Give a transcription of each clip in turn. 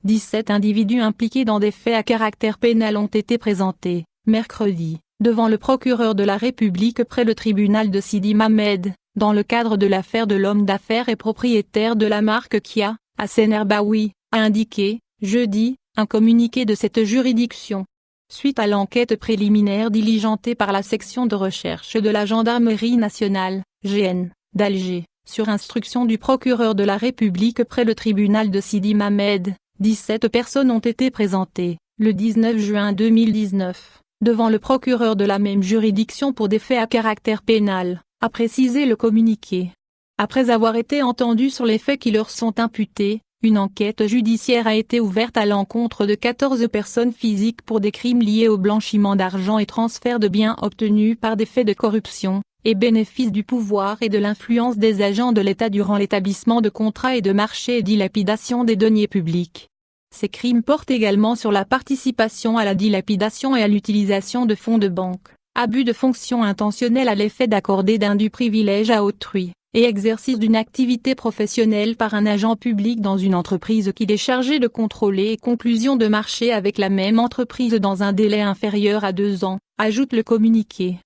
17 individus impliqués dans des faits à caractère pénal ont été présentés, mercredi, devant le procureur de la République près le tribunal de Sidi Mamed, dans le cadre de l'affaire de l'homme d'affaires et propriétaire de la marque Kia, Hassan Herbaoui, a indiqué, jeudi, un communiqué de cette juridiction. Suite à l'enquête préliminaire diligentée par la section de recherche de la Gendarmerie nationale, GN, d'Alger, sur instruction du procureur de la République près le tribunal de Sidi Mamed, 17 personnes ont été présentées, le 19 juin 2019, devant le procureur de la même juridiction pour des faits à caractère pénal, a précisé le communiqué. Après avoir été entendus sur les faits qui leur sont imputés, une enquête judiciaire a été ouverte à l'encontre de 14 personnes physiques pour des crimes liés au blanchiment d'argent et transfert de biens obtenus par des faits de corruption, et bénéfice du pouvoir et de l'influence des agents de l'État durant l'établissement de contrats et de marchés et dilapidation des deniers publics. Ces crimes portent également sur la participation à la dilapidation et à l'utilisation de fonds de banque, abus de fonction intentionnelle à l'effet d'accorder d'indus privilèges à autrui, et exercice d'une activité professionnelle par un agent public dans une entreprise qu'il est chargé de contrôler et conclusion de marché avec la même entreprise dans un délai inférieur à 2 ans, ajoute le communiqué.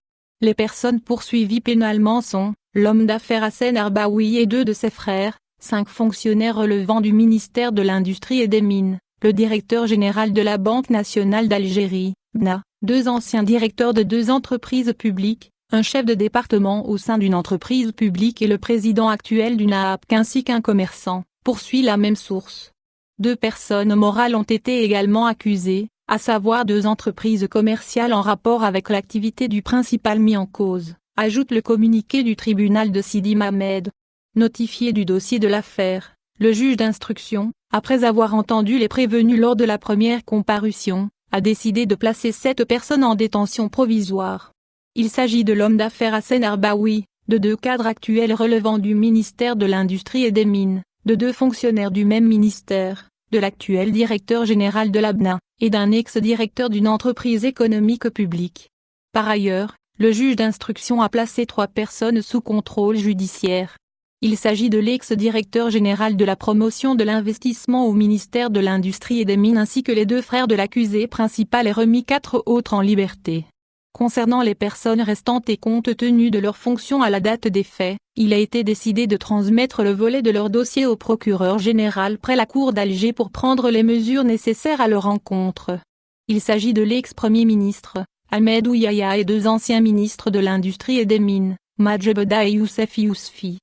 Les personnes poursuivies pénalement sont, l'homme d'affaires Hassan Herbaoui et 2 de ses frères, 5 fonctionnaires relevant du ministère de l'Industrie et des Mines, le directeur général de la Banque nationale d'Algérie, BNA, 2 anciens directeurs de 2 entreprises publiques, un chef de département au sein d'une entreprise publique et le président actuel d'une AAPC ainsi qu'un commerçant, poursuit la même source. 2 personnes morales ont été également accusées, à savoir 2 entreprises commerciales en rapport avec l'activité du principal mis en cause, ajoute le communiqué du tribunal de Sidi Mamed. Notifié du dossier de l'affaire, le juge d'instruction, après avoir entendu les prévenus lors de la première comparution, a décidé de placer 7 personnes en détention provisoire. Il s'agit de l'homme d'affaires Hassan Herbaoui, de 2 cadres actuels relevant du ministère de l'Industrie et des Mines, de 2 fonctionnaires du même ministère, de l'actuel directeur général de la BNA, et d'un ex-directeur d'une entreprise économique publique. Par ailleurs, le juge d'instruction a placé 3 personnes sous contrôle judiciaire. Il s'agit de l'ex-directeur général de la promotion de l'investissement au ministère de l'Industrie et des Mines ainsi que les 2 frères de l'accusé principal et remis 4 autres en liberté. Concernant les personnes restantes et compte tenu de leurs fonctions à la date des faits, il a été décidé de transmettre le volet de leur dossier au procureur général près la cour d'Alger pour prendre les mesures nécessaires à leur encontre. Il s'agit de l'ex-premier ministre, Ahmed Ouyaya et 2 anciens ministres de l'Industrie et des Mines, Madjebeda et Youssef Yousfi.